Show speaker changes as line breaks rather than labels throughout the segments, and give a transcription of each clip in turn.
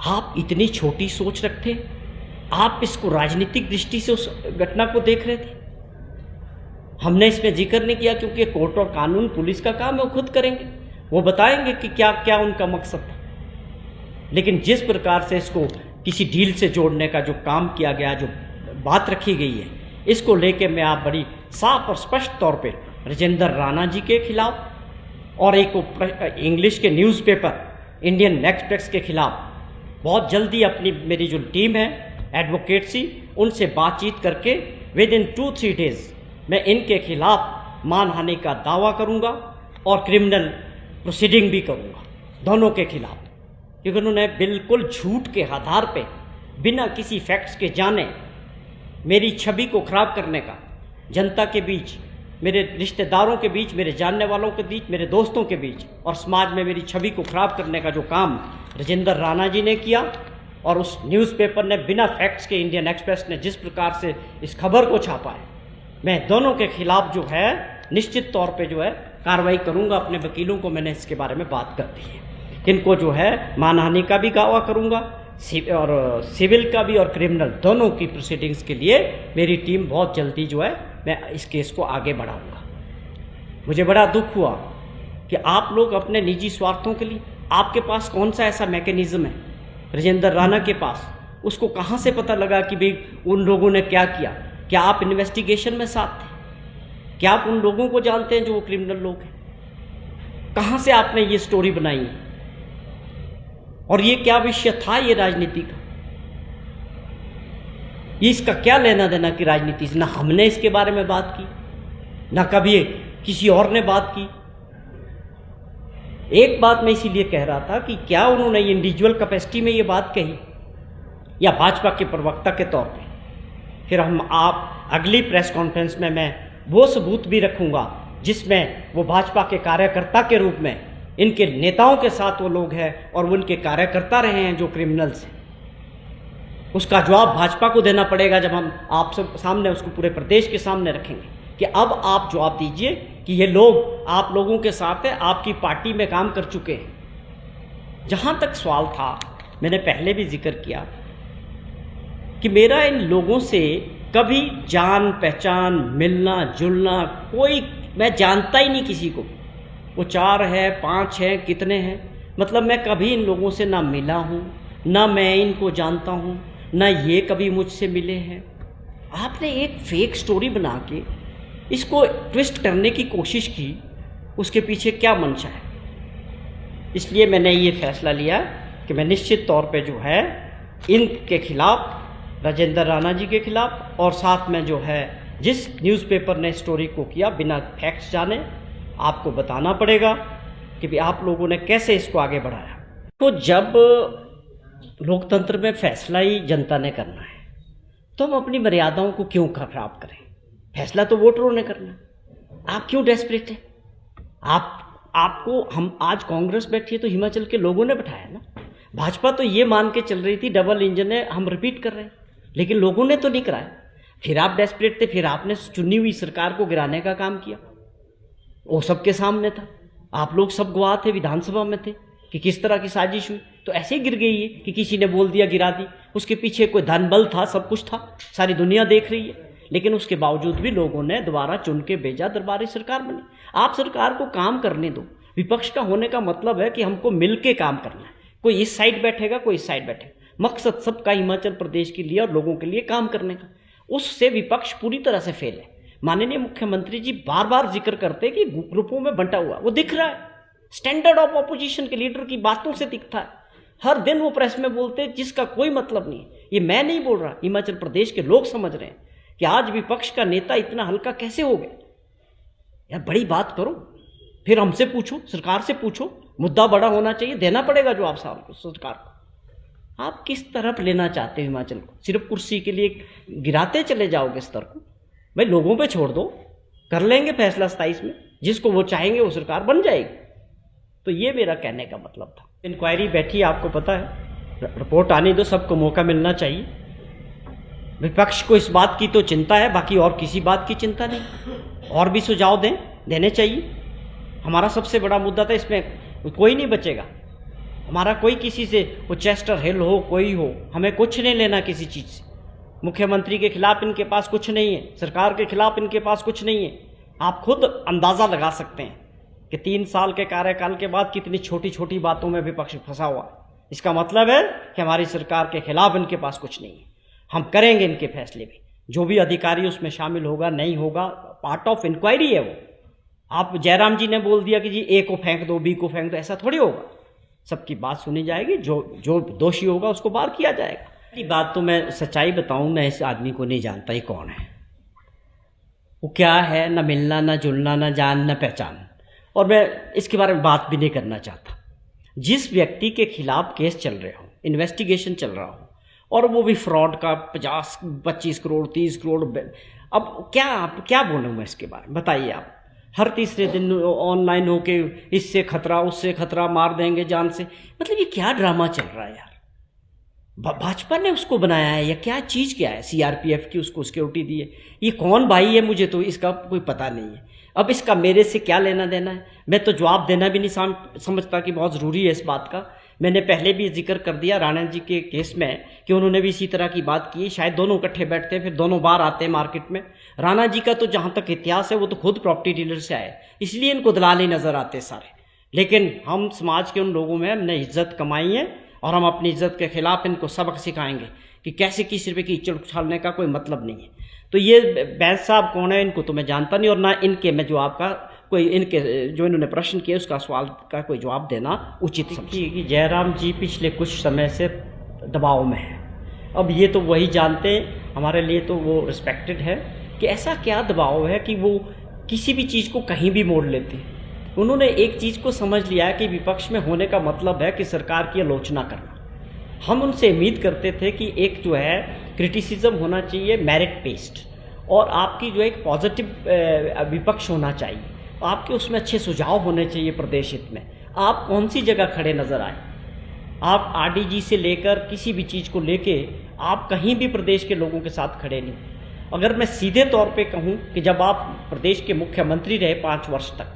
आप इतनी छोटी सोच रखते, आप इसको राजनीतिक दृष्टि से उस घटना को देख रहे थे। हमने इसमें जिक्र नहीं किया क्योंकि कोर्ट और कानून पुलिस का काम है, वो खुद करेंगे, वो बताएंगे कि क्या क्या उनका मकसद था। लेकिन जिस प्रकार से इसको किसी डील से जोड़ने का जो काम किया गया, जो बात रखी गई है, इसको लेके मैं आप बड़ी साफ और स्पष्ट तौर पे राजेंद्र राणा जी के खिलाफ और एक इंग्लिश के न्यूज़पेपर इंडियन एक्सप्रेस के खिलाफ बहुत जल्दी अपनी मेरी जो टीम है एडवोकेट्सी, उनसे बातचीत करके विद इन 2-3 डेज मैं इनके खिलाफ मानहानि का दावा करूंगा और क्रिमिनल प्रोसीडिंग भी करूंगा दोनों के खिलाफ, क्योंकि उन्होंने बिल्कुल झूठ के आधार पे बिना किसी फैक्ट्स के जाने मेरी छवि को खराब करने का, जनता के बीच, मेरे रिश्तेदारों के बीच, मेरे जानने वालों के बीच, मेरे दोस्तों के बीच और समाज में मेरी छवि को खराब करने का जो काम राजेंद्र राणा जी ने किया और उस न्यूज़पेपर ने बिना फैक्ट्स के, इंडियन एक्सप्रेस ने जिस प्रकार से इस खबर को छापा है, मैं दोनों के खिलाफ जो है निश्चित तौर पे जो है कार्रवाई करूंगा। अपने वकीलों को मैंने इसके बारे में बात कर दी है, इनको जो है मानहानि का भी दावा करूंगा और सिविल का भी और क्रिमिनल दोनों की प्रोसीडिंग्स के लिए मेरी टीम बहुत जल्दी जो है मैं इस केस को आगे बढ़ाऊंगा। मुझे बड़ा दुख हुआ कि आप लोग अपने निजी स्वार्थों के लिए, आपके पास कौन सा ऐसा मैकेनिज्म है राजेंद्र राणा के पास, उसको कहाँ से पता लगा कि भाई उन लोगों ने क्या किया? क्या आप इन्वेस्टिगेशन में साथ थे? क्या आप उन लोगों को जानते हैं जो वो क्रिमिनल लोग हैं? कहाँ से आपने ये स्टोरी बनाई है? और ये क्या विषय था ये राजनीति का? ये इसका क्या लेना देना कि राजनीति से? ना हमने इसके बारे में बात की, ना कभी किसी और ने बात की। एक बात मैं इसीलिए कह रहा था कि क्या उन्होंने इंडिविजुअल कैपेसिटी में ये बात कही या भाजपा के प्रवक्ता के तौर पे? फिर हम आप अगली प्रेस कॉन्फ्रेंस में मैं वो सबूत भी रखूंगा जिसमें वो भाजपा के कार्यकर्ता के रूप में इनके नेताओं के साथ वो लोग हैं और वो उनके कार्यकर्ता रहे हैं जो क्रिमिनल्स हैं। उसका जवाब भाजपा को देना पड़ेगा जब हम आप सब सामने उसको पूरे प्रदेश के सामने रखेंगे कि अब आप जवाब दीजिए कि ये लोग आप लोगों के साथ है, आपकी पार्टी में काम कर चुके हैं। जहाँ तक सवाल था, मैंने पहले भी जिक्र किया कि मेरा इन लोगों से कभी जान पहचान, मिलना जुलना, कोई, मैं जानता ही नहीं किसी को। वो 4 है, 5 है, कितने हैं, मतलब मैं कभी इन लोगों से ना मिला हूँ, ना मैं इनको जानता हूँ, ना ये कभी मुझसे मिले हैं। आपने एक फेक स्टोरी बना के इसको ट्विस्ट करने की कोशिश की, उसके पीछे क्या मंशा है? इसलिए मैंने ये फैसला लिया कि मैं निश्चित तौर पे जो है इनके खिलाफ, राजेंद्र राणा जी के खिलाफ, और साथ में जो है जिस न्यूज़पेपर ने स्टोरी को किया बिना फैक्ट्स जाने, आपको बताना पड़ेगा कि भी आप लोगों ने कैसे इसको आगे बढ़ाया। तो जब लोकतंत्र में फैसला ही जनता ने करना है तो हम अपनी मर्यादाओं को क्यों खराब करें? फैसला तो वोटरों ने करना है। आप क्यों डेस्परेट हैं? आपको हम आज कांग्रेस बैठी है तो हिमाचल के लोगों ने बैठाया ना। भाजपा तो ये मान के चल रही थी डबल इंजन है, हम रिपीट कर रहे हैं, लेकिन लोगों ने तो नहीं कराया। फिर आप डेस्परेट थे, फिर आपने चुनी हुई सरकार को गिराने का काम किया। वो सबके सामने था, आप लोग सब गवाह थे, विधानसभा में थे कि किस तरह की साजिश हुई। तो ऐसे ही गिर गई है कि किसी ने बोल दिया, गिरा दी। उसके पीछे कोई धन बल था, सब कुछ था, सारी दुनिया देख रही है। लेकिन उसके बावजूद भी लोगों ने दोबारा चुन के भेजा, दरबारी सरकार बनी। आप सरकार को काम करने दो। विपक्ष का होने का मतलब है कि हमको मिल के काम करना है। कोई इस साइड बैठेगा, कोई इस साइड बैठेगा, मकसद सबका हिमाचल प्रदेश के लिए और लोगों के लिए काम करने का। उससे विपक्ष पूरी तरह से फेल है। माननीय मुख्यमंत्री जी बार बार जिक्र करते कि ग्रुपों में बंटा हुआ, वो दिख रहा है। स्टैंडर्ड ऑफ ऑपोजिशन के लीडर की बातों से दिखता है। हर दिन वो प्रेस में बोलते हैं जिसका कोई मतलब नहीं है। ये मैं नहीं बोल रहा, हिमाचल प्रदेश के लोग समझ रहे हैं कि आज विपक्ष का नेता इतना हल्का कैसे हो गया। यार बड़ी बात करो, फिर हमसे पूछो, सरकार से पूछो। मुद्दा बड़ा होना चाहिए, देना पड़ेगा जो आप सरकार को। आप किस तरफ लेना चाहते हो हिमाचल को? सिर्फ कुर्सी के लिए गिराते चले जाओगे स्तर को? भाई लोगों पे छोड़ दो, कर लेंगे फैसला 27 में, जिसको वो चाहेंगे वो सरकार बन जाएगी। तो ये मेरा कहने का मतलब था। इंक्वायरी बैठी, आपको पता है, रिपोर्ट आने दो, सबको मौका मिलना चाहिए। विपक्ष को इस बात की तो चिंता है, बाकी और किसी बात की चिंता नहीं। और भी सुझाव देने चाहिए। हमारा सबसे बड़ा मुद्दा था, इसमें कोई नहीं बचेगा। हमारा कोई किसी से, वो चेस्टर हिल हो कोई हो, हमें कुछ नहीं लेना किसी चीज़ से। मुख्यमंत्री के खिलाफ इनके पास कुछ नहीं है, सरकार के खिलाफ इनके पास कुछ नहीं है। आप खुद अंदाज़ा लगा सकते हैं कि 3 साल के कार्यकाल के बाद कितनी छोटी छोटी बातों में विपक्ष फंसा हुआ है। इसका मतलब है कि हमारी सरकार के खिलाफ इनके पास कुछ नहीं है। हम करेंगे इनके फैसले भी, जो भी अधिकारी उसमें शामिल होगा नहीं होगा, पार्ट ऑफ इंक्वायरी है वो। आप जयराम जी ने बोल दिया कि जी ए को फेंक दो, बी को फेंक दो, ऐसा थोड़ी होगा। सबकी बात सुनी जाएगी, जो दोषी होगा उसको बाहर किया जाएगा। ये बात तो मैं सच्चाई बताऊं, मैं इस आदमी को नहीं जानता, ये कौन है, वो क्या है, ना मिलना ना जुलना, ना जान ना पहचान, और मैं इसके बारे में बात भी नहीं करना चाहता। जिस व्यक्ति के खिलाफ केस चल रहे हो, इन्वेस्टिगेशन चल रहा हो, और वो भी फ्रॉड का 50, 25 करोड़ 30 करोड़, अब क्या बोलूँ मैं इसके बारे में, बताइए आप। हर तीसरे दिन ऑनलाइन होके इससे खतरा उससे खतरा, मार देंगे जान से, मतलब ये क्या ड्रामा चल रहा है यार। भाजपा ने उसको बनाया है या क्या चीज़, क्या है, सीआरपीएफ की उसको सिक्योरिटी दी है, ये कौन भाई है, मुझे तो इसका कोई पता नहीं है। अब इसका मेरे से क्या लेना देना है, मैं तो जवाब देना भी नहीं समझता कि बहुत ज़रूरी है इस बात का। मैंने पहले भी जिक्र कर दिया राणा जी के केस में कि उन्होंने भी इसी तरह की बात की, शायद दोनों इकट्ठे बैठते हैं फिर दोनों बार आते हैं मार्केट में। राणा जी का तो जहाँ तक इतिहास है वो तो खुद प्रॉपर्टी डीलर से आए, इसलिए इनको दलाल ही नज़र आते सारे। लेकिन हम समाज के उन लोगों में हमने इज्जत कमाई है और हम अपनी इज्जत के खिलाफ इनको सबक सिखाएंगे कि कैसे किसी रुपये की इज्जत उछालने का कोई मतलब नहीं है। तो ये बैस साहब कौन है, इनको तो मैं जानता नहीं, और ना इनके मैं जवाब का कोई, इनके जो इन्होंने प्रश्न किए उसका सवाल का कोई जवाब देना उचित समझिए कि जयराम जी पिछले कुछ समय से दबाव में है। अब ये तो वही जानते हैं, हमारे लिए तो वो रिस्पेक्टेड है कि ऐसा क्या दबाव है कि वो किसी भी चीज़ को कहीं भी मोड़ लेते हैं। उन्होंने एक चीज़ को समझ लिया है कि विपक्ष में होने का मतलब है कि सरकार की आलोचना करना। हम उनसे उम्मीद करते थे कि एक जो है क्रिटिसिज्म होना चाहिए मेरिट बेस्ड, और आपकी जो एक पॉजिटिव विपक्ष होना चाहिए, आपके उसमें अच्छे सुझाव होने चाहिए प्रदेश हित में। आप कौन सी जगह खड़े नज़र आए, आप आरडीजी से लेकर किसी भी चीज़ को लेके आप कहीं भी प्रदेश के लोगों के साथ खड़े नहीं। अगर मैं सीधे तौर पे कहूँ कि जब आप प्रदेश के मुख्यमंत्री रहे 5 वर्ष तक,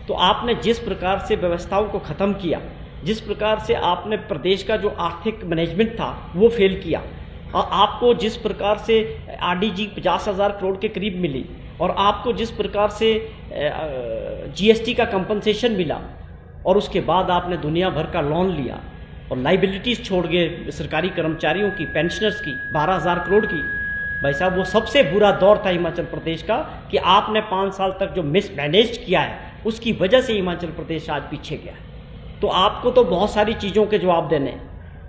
तो आपने जिस प्रकार से व्यवस्थाओं को ख़त्म किया, जिस प्रकार से आपने प्रदेश का जो आर्थिक मैनेजमेंट था वो फेल किया, और आपको जिस प्रकार से आरडीजी 50,000 करोड़ के करीब मिली, और आपको जिस प्रकार से जीएसटी का कंपनसेशन मिला, और उसके बाद आपने दुनिया भर का लोन लिया और लाइबिलिटीज़ छोड़ गए सरकारी कर्मचारियों की, पेंशनर्स की 12,000 करोड़ की। भाई साहब वो सबसे बुरा दौर था हिमाचल प्रदेश का कि आपने 5 साल तक जो मिसमैनेज किया है उसकी वजह से हिमाचल प्रदेश आज पीछे गया है। तो आपको तो बहुत सारी चीज़ों के जवाब देने,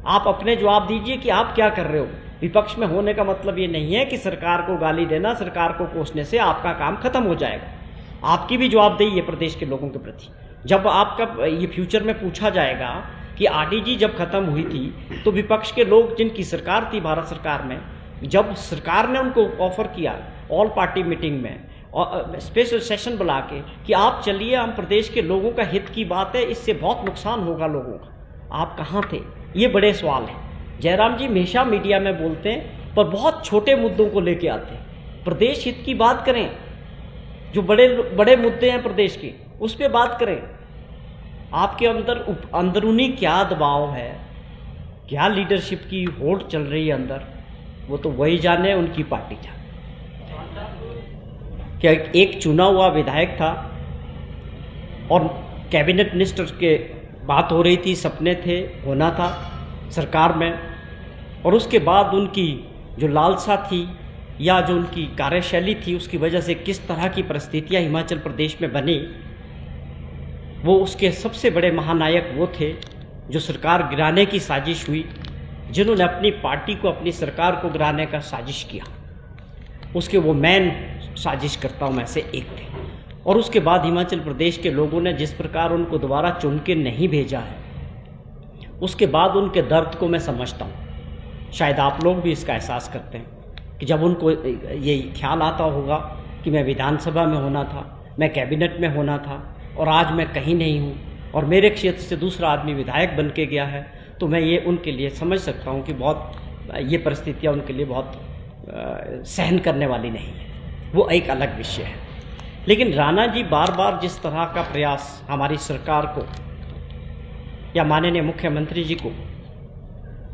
आप अपने जवाब दीजिए कि आप क्या कर रहे हो। विपक्ष में होने का मतलब ये नहीं है कि सरकार को गाली देना, सरकार को कोसने से आपका काम खत्म हो जाएगा। आपकी भी जवाबदेही है प्रदेश के लोगों के प्रति। जब आपका ये फ्यूचर में पूछा जाएगा कि आरडीजी जब खत्म हुई थी तो विपक्ष के लोग जिनकी सरकार थी भारत सरकार में, जब सरकार ने उनको ऑफर किया ऑल पार्टी मीटिंग में और स्पेशल सेशन बुला के कि आप चलिए, हम प्रदेश के लोगों का हित की बात है, इससे बहुत नुकसान होगा लोगों का, आप कहाँ थे? ये बड़े सवाल हैं। जयराम जी हमेशा मीडिया में बोलते हैं पर बहुत छोटे मुद्दों को लेके आते हैं। प्रदेश हित की बात करें, जो बड़े बड़े मुद्दे हैं प्रदेश के उस पर बात करें। आपके अंदर अंदरूनी क्या दबाव है, क्या लीडरशिप की होड़ चल रही है अंदर, वो तो वही जाने, उनकी पार्टी जाने। क्या एक चुना हुआ विधायक था और कैबिनेट मिनिस्टर के बात हो रही थी, सपने थे, होना था सरकार में, और उसके बाद उनकी जो लालसा थी या जो उनकी कार्यशैली थी उसकी वजह से किस तरह की परिस्थितियां हिमाचल प्रदेश में बनी, वो उसके सबसे बड़े महानायक वो थे जो सरकार गिराने की साजिश हुई, जिन्होंने अपनी पार्टी को, अपनी सरकार को गिराने का साजिश किया। उसके वो मेन साजिशकर्ताओं में से एक थे। और उसके बाद हिमाचल प्रदेश के लोगों ने जिस प्रकार उनको दोबारा चुन के नहीं भेजा है, उसके बाद उनके दर्द को मैं समझता हूँ। शायद आप लोग भी इसका एहसास करते हैं कि जब उनको ये ख्याल आता होगा कि मैं विधानसभा में होना था, मैं कैबिनेट में होना था, और आज मैं कहीं नहीं हूँ और मेरे क्षेत्र से दूसरा आदमी विधायक बन के गया है, तो मैं ये उनके लिए समझ सकता हूँ कि बहुत ये परिस्थितियाँ उनके लिए बहुत सहन करने वाली नहीं है। वो एक अलग विषय है। लेकिन राणा जी बार बार जिस तरह का प्रयास हमारी सरकार को या माननीय मुख्यमंत्री जी को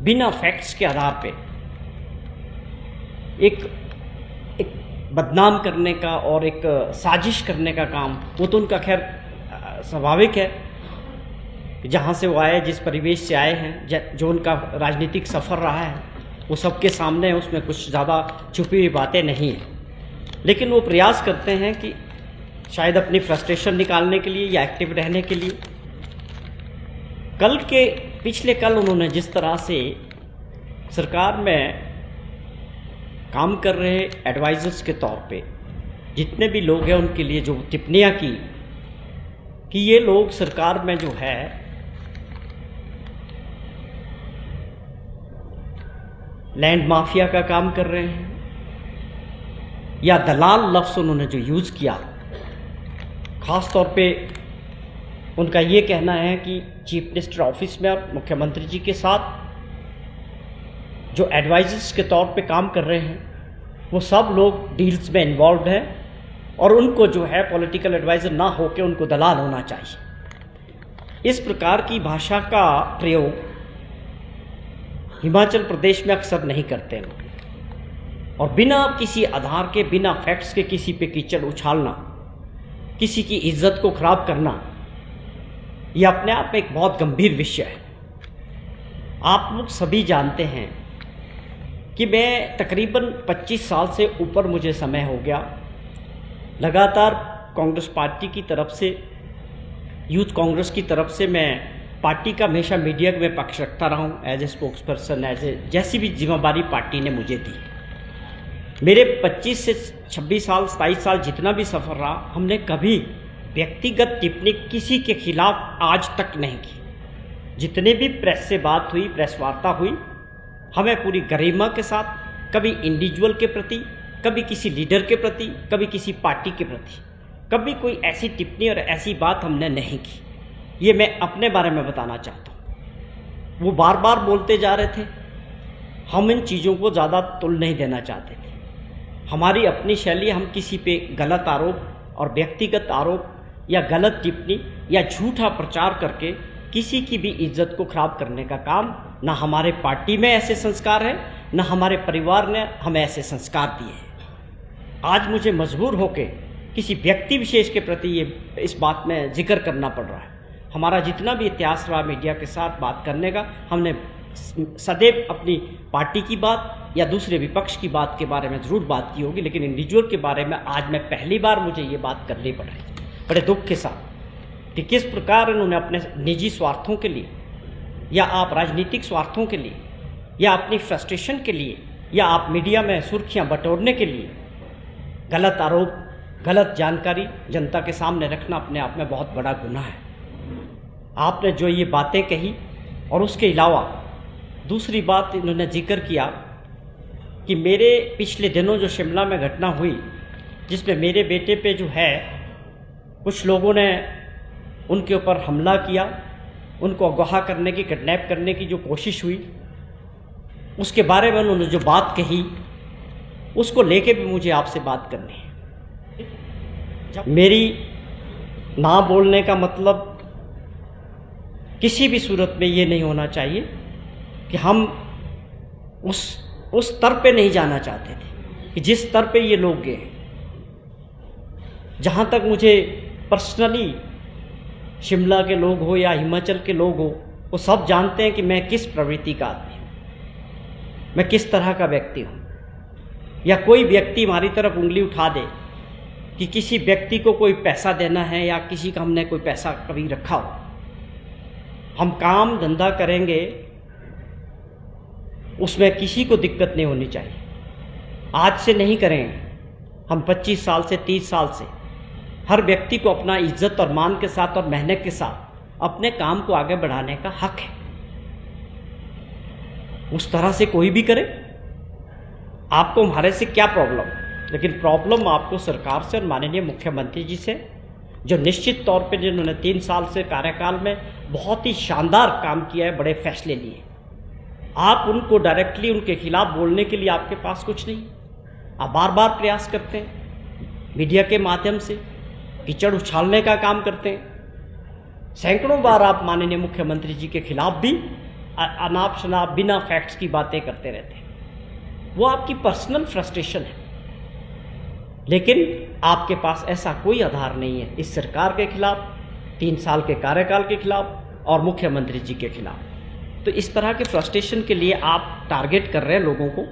बिना फैक्ट्स के आधार पे एक बदनाम करने का और एक साजिश करने का काम, वो तो उनका खैर स्वाभाविक है कि जहाँ से वो आए, जिस परिवेश से आए हैं, जो उनका राजनीतिक सफ़र रहा है, वो सबके सामने है, उसमें कुछ ज़्यादा छुपी हुई बातें नहीं हैं। लेकिन वो प्रयास करते हैं कि शायद अपनी फ्रस्ट्रेशन निकालने के लिए या एक्टिव रहने के लिए। पिछले कल उन्होंने जिस तरह से सरकार में काम कर रहे एडवाइज़र्स के तौर पे जितने भी लोग हैं उनके लिए जो टिप्पणियाँ की कि ये लोग सरकार में जो है लैंड माफिया का काम कर रहे हैं, या दलाल लफ्ज़ उन्होंने जो यूज़ किया, ख़ास तौर पे उनका ये कहना है कि चीफ मिनिस्टर ऑफिस में और मुख्यमंत्री जी के साथ जो एडवाइजर्स के तौर पे काम कर रहे हैं वो सब लोग डील्स में इन्वॉल्व हैं और उनको जो है पॉलिटिकल एडवाइज़र ना होकर उनको दलाल होना चाहिए। इस प्रकार की भाषा का प्रयोग हिमाचल प्रदेश में अक्सर नहीं करते लोग, और बिना किसी आधार के, बिना फैक्ट्स के किसी पे कीचड़ उछालना, किसी की इज्जत को खराब करना, यह अपने आप में एक बहुत गंभीर विषय है। आप लोग सभी जानते हैं कि मैं तकरीबन 25 साल से ऊपर मुझे समय हो गया लगातार कांग्रेस पार्टी की तरफ से, यूथ कांग्रेस की तरफ से मैं पार्टी का हमेशा मीडिया में पक्ष रखता रहा हूँ, एज ए स्पोक्स पर्सन, जैसी भी जिम्मेदारी पार्टी ने मुझे दी। मेरे 25 से 26 साल 27 साल जितना भी सफ़र रहा, हमने कभी व्यक्तिगत टिप्पणी किसी के खिलाफ आज तक नहीं की। जितने भी प्रेस से बात हुई, प्रेस वार्ता हुई, हमें पूरी गरिमा के साथ, कभी इंडिविजुअल के प्रति, कभी किसी लीडर के प्रति, कभी किसी पार्टी के प्रति, कभी कोई ऐसी टिप्पणी और ऐसी बात हमने नहीं की। ये मैं अपने बारे में बताना चाहता हूँ। वो बार बार बोलते जा रहे थे, हम इन चीज़ों को ज़्यादा तुल नहीं देना चाहते थे। हमारी अपनी शैली, हम किसी पे गलत आरोप और व्यक्तिगत आरोप या गलत टिप्पणी या झूठा प्रचार करके किसी की भी इज्जत को खराब करने का काम, ना हमारे पार्टी में ऐसे संस्कार है, ना हमारे परिवार ने हमें ऐसे संस्कार दिए हैं। आज मुझे मजबूर होकर किसी व्यक्ति विशेष के प्रति ये इस बात में जिक्र करना पड़ रहा है। हमारा जितना भी इतिहास रहा मीडिया के साथ बात करने का, हमने सदैव अपनी पार्टी की बात या दूसरे विपक्ष की बात के बारे में ज़रूर बात की होगी, लेकिन इंडिविजुअल के बारे में आज मैं पहली बार मुझे ये बात करनी पड़ रही, बड़े दुख के साथ, कि किस प्रकार उन्होंने अपने निजी स्वार्थों के लिए या आप राजनीतिक स्वार्थों के लिए या अपनी फ्रस्ट्रेशन के लिए या आप मीडिया में सुर्खियां बटोरने के लिए गलत आरोप, गलत जानकारी जनता के सामने रखना अपने आप में बहुत बड़ा गुनाह है। आपने जो ये बातें कही, और उसके अलावा दूसरी बात इन्होंने जिक्र किया कि मेरे पिछले दिनों जो शिमला में घटना हुई, जिसमें मेरे बेटे पे जो है कुछ लोगों ने उनके ऊपर हमला किया, उनको अगवा करने की, किडनैप करने की जो कोशिश हुई, उसके बारे में उन्होंने जो बात कही, उसको लेके भी मुझे आपसे बात करनी है। मेरी ना बोलने का मतलब किसी भी सूरत में ये नहीं होना चाहिए कि हम उस स्तर पे नहीं जाना चाहते थे कि जिस स्तर पे ये लोग गए। जहाँ तक मुझे पर्सनली शिमला के लोग हो या हिमाचल के लोग हो, वो सब जानते हैं कि मैं किस प्रवृत्ति का आदमी हूँ, मैं किस तरह का व्यक्ति हूँ। या कोई व्यक्ति हमारी तरफ उंगली उठा दे कि किसी व्यक्ति को कोई पैसा देना है या किसी का हमने कोई पैसा कभी रखा हो, हम काम धंधा करेंगे, उसमें किसी को दिक्कत नहीं होनी चाहिए। आज से नहीं करेंगे, हम 25 साल से 30 साल से हर व्यक्ति को अपना इज्जत और मान के साथ और मेहनत के साथ अपने काम को आगे बढ़ाने का हक है। उस तरह से कोई भी करे, आपको हमारे से क्या प्रॉब्लम, लेकिन प्रॉब्लम आपको सरकार से और माननीय मुख्यमंत्री जी से, जो निश्चित तौर पे जिन्होंने 3 साल से कार्यकाल में बहुत ही शानदार काम किया है, बड़े फैसले लिए। आप उनको डायरेक्टली उनके खिलाफ बोलने के लिए आपके पास कुछ नहीं, आप बार बार प्रयास करते हैं, मीडिया के माध्यम से कीचड़ उछालने का काम करते हैं। सैकड़ों बार आप माननीय मुख्यमंत्री जी के खिलाफ भी अनाप शनाप बिना फैक्ट्स की बातें करते रहते हैं। वो आपकी पर्सनल फ्रस्ट्रेशन है, लेकिन आपके पास ऐसा कोई आधार नहीं है इस सरकार के खिलाफ, 3 साल के कार्यकाल के खिलाफ और मुख्यमंत्री जी के खिलाफ। तो इस तरह के फ्रस्ट्रेशन के लिए आप टारगेट कर रहे हैं लोगों को,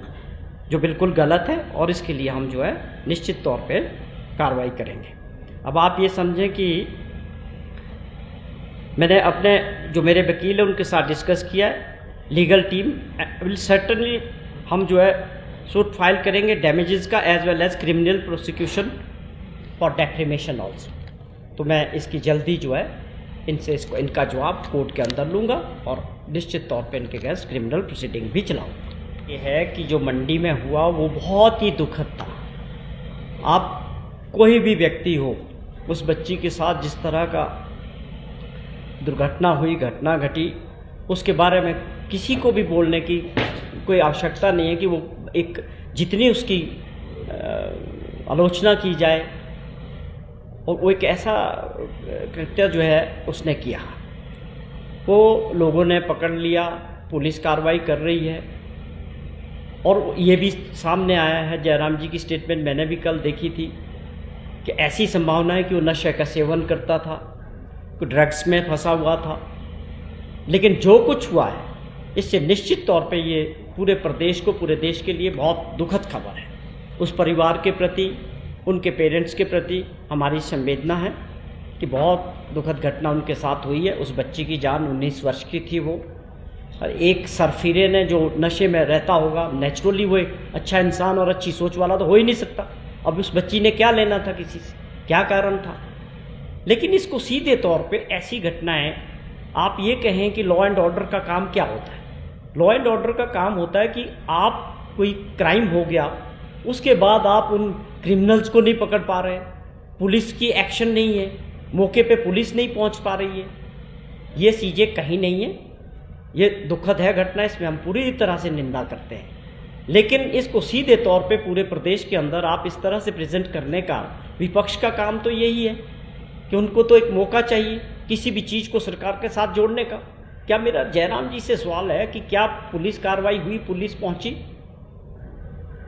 जो बिल्कुल गलत है, और इसके लिए हम जो है निश्चित तौर पे कार्रवाई करेंगे। अब आप ये समझें कि मैंने अपने जो मेरे वकील हैं उनके साथ डिस्कस किया है, लीगल टीम विल सर्टनली हम जो है सूट फाइल करेंगे डैमेजेस का as well as criminal prosecution for defamation also. तो मैं इसकी जल्दी जो है इसको इनका जवाब कोर्ट के अंदर लूँगा और निश्चित तौर पे इनके अगेंस्ट क्रिमिनल प्रोसीडिंग भी चलाऊँगा। ये है कि जो मंडी में हुआ वो बहुत ही दुखद था। आप कोई भी व्यक्ति हो, उस बच्ची के साथ जिस तरह का दुर्घटना हुई, घटना घटी, उसके बारे में किसी को भी बोलने की कोई आवश्यकता नहीं है कि वो एक जितनी उसकी आलोचना की जाए, और वो एक ऐसा कृत्य जो है उसने किया, वो लोगों ने पकड़ लिया, पुलिस कार्रवाई कर रही है। और ये भी सामने आया है, जयराम जी की स्टेटमेंट मैंने भी कल देखी थी कि ऐसी संभावना है कि वो नशे का सेवन करता था, कोई ड्रग्स में फंसा हुआ था। लेकिन जो कुछ हुआ है इससे निश्चित तौर पे ये पूरे प्रदेश को, पूरे देश के लिए बहुत दुखद खबर है। उस परिवार के प्रति, उनके पेरेंट्स के प्रति हमारी संवेदना है कि बहुत दुखद घटना उनके साथ हुई है। उस बच्ची की जान 19 वर्ष की थी वो, और एक सरफिरे ने जो नशे में रहता होगा, नेचुरली वो एक अच्छा इंसान और अच्छी सोच वाला तो हो ही नहीं सकता। अब उस बच्ची ने क्या लेना था किसी से, क्या कारण था? लेकिन इसको सीधे तौर पे ऐसी घटनाएं, आप ये कहें कि लॉ एंड ऑर्डर का काम क्या होता है? लॉ एंड ऑर्डर का काम होता है कि आप कोई क्राइम हो गया, उसके बाद आप उन क्रिमिनल्स को नहीं पकड़ पा रहे, पुलिस की एक्शन नहीं है, मौके पे पुलिस नहीं पहुंच पा रही है, ये चीज़ें कहीं नहीं है। ये दुखद है घटना, इसमें हम पूरी तरह से निंदा करते हैं। लेकिन इसको सीधे तौर पे पूरे प्रदेश के अंदर आप इस तरह से प्रेजेंट करने का, विपक्ष का काम तो यही है कि उनको तो एक मौका चाहिए किसी भी चीज़ को सरकार के साथ जोड़ने का। क्या मेरा जयराम जी से सवाल है कि क्या पुलिस कार्रवाई हुई, पुलिस पहुंची,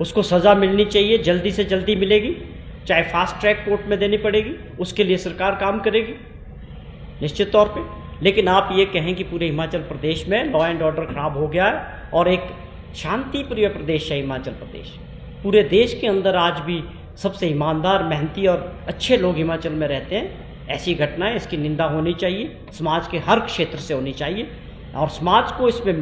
उसको सज़ा मिलनी चाहिए, जल्दी से जल्दी मिलेगी, चाहे फास्ट ट्रैक कोर्ट में देनी पड़ेगी, उसके लिए सरकार काम करेगी निश्चित तौर पे। लेकिन आप ये कहें कि पूरे हिमाचल प्रदेश में लॉ एंड ऑर्डर खराब हो गया है और एक शांति प्रिय प्रदेश है हिमाचल प्रदेश, पूरे देश के अंदर आज भी सबसे ईमानदार, मेहनती और अच्छे लोग हिमाचल में रहते हैं, ऐसी घटनाएं, इसकी निंदा होनी चाहिए, समाज के हर क्षेत्र से होनी चाहिए, और समाज को इसमें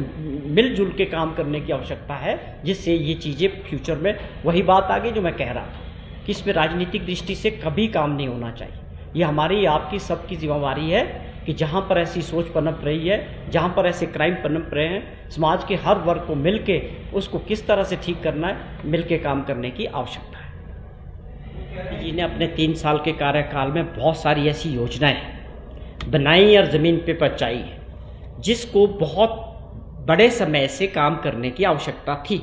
मिलजुल के काम करने की आवश्यकता है, जिससे ये चीज़ें फ्यूचर में, वही बात आ गई जो मैं कह रहा था कि इसमें राजनीतिक दृष्टि से कभी काम नहीं होना चाहिए। ये हमारी, आपकी, सबकी जिम्मेवारी है कि जहाँ पर ऐसी सोच पनप रही है, जहाँ पर ऐसे क्राइम पनप रहे हैं, समाज के हर वर्ग को मिल के उसको किस तरह से ठीक करना है, मिल के काम करने की आवश्यकता है। जी ने अपने 3 साल के कार्यकाल में बहुत सारी ऐसी योजनाएं बनाई और ज़मीन पे पहुंचाई है जिसको बहुत बड़े समय से काम करने की आवश्यकता थी।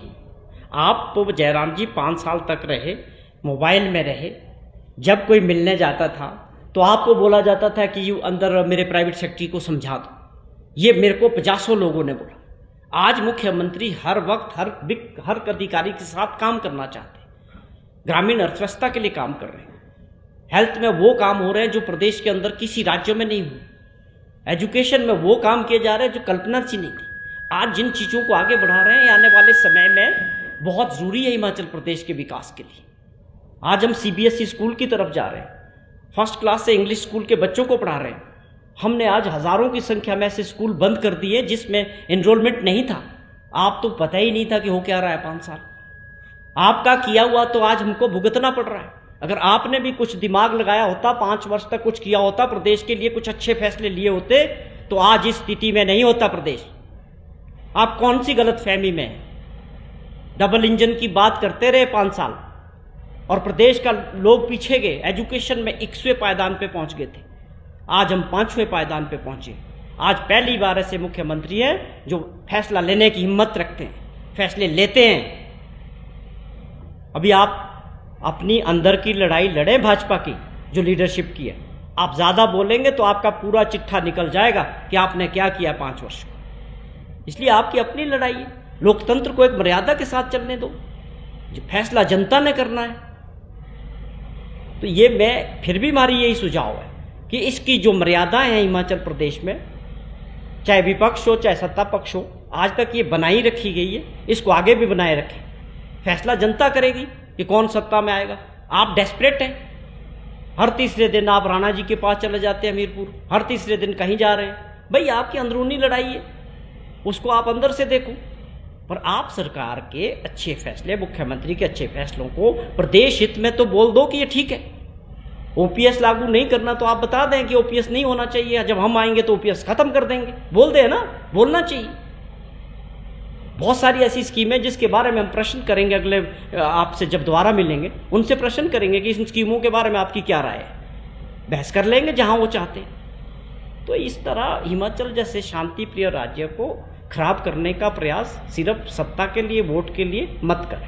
आप तो जयराम जी 5 साल तक रहे, मोबाइल में रहे, जब कोई मिलने जाता था तो आपको बोला जाता था कि यू अंदर मेरे प्राइवेट सेक्रेटरी को समझा दो। ये मेरे को 50 लोगों ने बोला। आज मुख्यमंत्री हर वक्त हर अधिकारी के साथ काम करना चाहते हैं, ग्रामीण अर्थव्यवस्था के लिए काम कर रहे हैं, हेल्थ में वो काम हो रहे हैं जो प्रदेश के अंदर किसी राज्यों में नहीं हुए, एजुकेशन में वो काम किए जा रहे हैं जो कल्पना सी नहीं थी। आज जिन चीज़ों को आगे बढ़ा रहे हैं, आने वाले समय में बहुत ज़रूरी है हिमाचल प्रदेश के विकास के लिए। आज हम CBSE स्कूल की तरफ जा रहे हैं, फर्स्ट क्लास से इंग्लिश स्कूल के बच्चों को पढ़ा रहे हैं। हमने आज हज़ारों की संख्या में ऐसे स्कूल बंद कर दिए जिसमें एनरोलमेंट नहीं था। आप तो पता ही नहीं था कि हो क्या रहा है 5 साल। आपका किया हुआ तो आज हमको भुगतना पड़ रहा है। अगर आपने भी कुछ दिमाग लगाया होता, 5 वर्ष तक कुछ किया होता, प्रदेश के लिए कुछ अच्छे फैसले लिए होते, तो आज इस स्थिति में नहीं होता प्रदेश। आप कौन सी गलत फहमी में हैं? डबल इंजन की बात करते रहे 5 साल और प्रदेश का लोग पीछे गए, एजुकेशन में 21वें पायदान पे पहुंच गए थे, आज हम 5वें पायदान पे पहुंचे। आज पहली बार ऐसे मुख्यमंत्री हैं जो फैसला लेने की हिम्मत रखते हैं, फैसले लेते हैं। अभी आप अपनी अंदर की लड़ाई लड़े भाजपा की जो लीडरशिप की है, आप ज़्यादा बोलेंगे तो आपका पूरा चिट्ठा निकल जाएगा कि आपने क्या किया 5 वर्ष में। इसलिए आपकी अपनी लड़ाई है। लोकतंत्र को एक मर्यादा के साथ चलने दो, जो फैसला जनता ने करना है। तो ये मैं फिर भी हमारी यही सुझाव है कि इसकी जो मर्यादाएं हैं हिमाचल प्रदेश में, चाहे विपक्ष हो चाहे सत्ता पक्ष हो, आज तक ये बनाई रखी गई है, इसको आगे भी बनाए रखें। फैसला जनता करेगी कि कौन सत्ता में आएगा। आप डेस्परेट हैं, हर तीसरे दिन आप राणा जी के पास चले जाते हैं हमीरपुर, हर तीसरे दिन कहीं जा रहे हैं। भाई आपकी अंदरूनी लड़ाई है, उसको आप अंदर से देखो। पर आप सरकार के अच्छे फैसले, मुख्यमंत्री के अच्छे फैसलों को प्रदेश हित में तो बोल दो कि ये ठीक है। ओपीएस लागू नहीं करना तो आप बता दें कि ओपीएस नहीं होना चाहिए, जब हम आएंगे तो ओपीएस खत्म कर देंगे, बोल दें ना, बोलना चाहिए। बहुत सारी ऐसी स्कीमें जिसके बारे में हम प्रश्न करेंगे, अगले आपसे जब दोबारा मिलेंगे उनसे प्रश्न करेंगे कि इन स्कीमों के बारे में आपकी क्या राय है, बहस कर लेंगे जहां वो चाहते हैं। तो इस तरह हिमाचल जैसे शांति प्रिय राज्य को खराब करने का प्रयास सिर्फ सत्ता के लिए, वोट के लिए मत करें।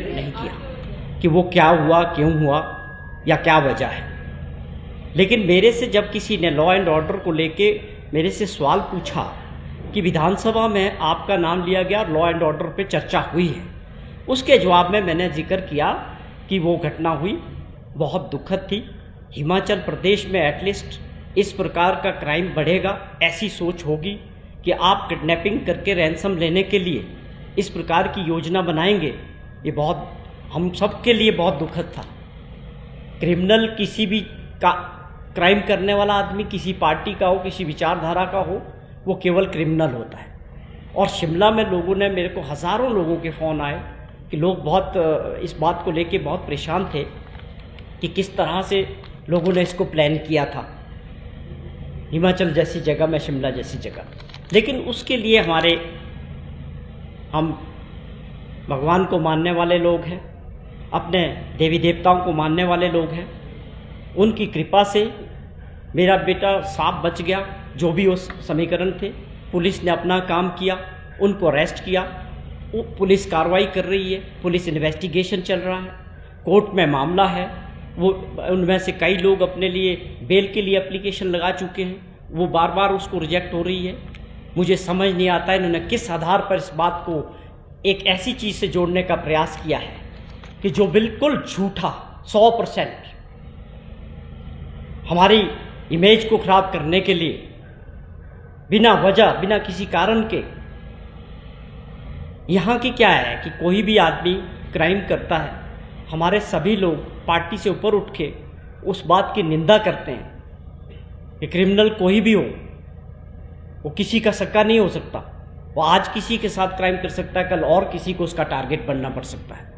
नहीं किया कि वो क्या हुआ, क्यों हुआ या क्या वजह है। लेकिन मेरे से जब किसी ने लॉ एंड ऑर्डर को लेके मेरे से सवाल पूछा कि विधानसभा में आपका नाम लिया गया, लॉ एंड ऑर्डर पे चर्चा हुई है, उसके जवाब में मैंने जिक्र किया कि वो घटना हुई, बहुत दुखद थी। हिमाचल प्रदेश में एटलीस्ट इस प्रकार का क्राइम बढ़ेगा, ऐसी सोच होगी कि आप किडनैपिंग करके रैंसम लेने के लिए इस प्रकार की योजना बनाएंगे, ये बहुत हम सब के लिए बहुत दुखद था। क्रिमिनल किसी भी का क्राइम करने वाला आदमी किसी पार्टी का हो, किसी विचारधारा का हो, वो केवल क्रिमिनल होता है। और शिमला में लोगों ने, मेरे को हज़ारों लोगों के फ़ोन आए कि लोग बहुत इस बात को लेके बहुत परेशान थे कि किस तरह से लोगों ने इसको प्लान किया था, हिमाचल जैसी जगह में, शिमला जैसी जगह। लेकिन उसके लिए हम भगवान को मानने वाले लोग हैं, अपने देवी देवताओं को मानने वाले लोग हैं। उनकी कृपा से मेरा बेटा साफ बच गया। जो भी उस समीकरण थे, पुलिस ने अपना काम किया, उनको अरेस्ट किया, वो पुलिस कार्रवाई कर रही है, पुलिस इन्वेस्टिगेशन चल रहा है, कोर्ट में मामला है। वो उनमें से कई लोग अपने लिए बेल के लिए एप्लीकेशन लगा चुके हैं, वो बार बार उसको रिजेक्ट हो रही है। मुझे समझ नहीं आता इन्होंने किस आधार पर इस बात को एक ऐसी चीज़ से जोड़ने का प्रयास किया है कि जो बिल्कुल झूठा, 100% हमारी इमेज को खराब करने के लिए, बिना वजह, बिना किसी कारण के। यहाँ की क्या है कि कोई भी आदमी क्राइम करता है, हमारे सभी लोग पार्टी से ऊपर उठ के उस बात की निंदा करते हैं कि क्रिमिनल कोई भी हो, वो किसी का सक्का नहीं हो सकता। वो आज किसी के साथ क्राइम कर सकता है, कल और किसी को उसका टारगेट बनना पड़ सकता है।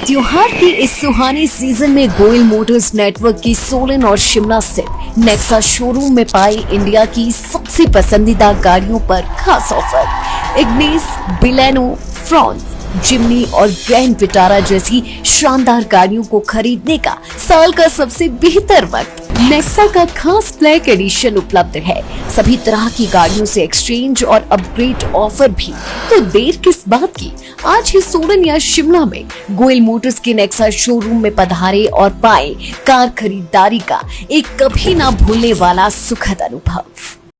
त्योहार के इस सुहाने सीजन में गोयल मोटर्स नेटवर्क की सोलन और शिमला स्थित नेक्सा शोरूम में पाए इंडिया की सबसे पसंदीदा गाड़ियों पर खास ऑफर। इग्निस, बिलेनो, फ्रॉन्स, जिम्नी और ग्रैंड विटारा जैसी शानदार गाड़ियों को खरीदने का साल का सबसे बेहतर वक्त। नेक्सा का खास ब्लैक एडिशन उपलब्ध है। सभी तरह की गाड़ियों से एक्सचेंज और अपग्रेड ऑफर भी। तो देर किस बात की, आज ही सोलन या शिमला में गोयल मोटर्स के नेक्सा शोरूम में पधारे और पाए कार खरीदारी का एक कभी ना भूलने वाला सुखद अनुभव।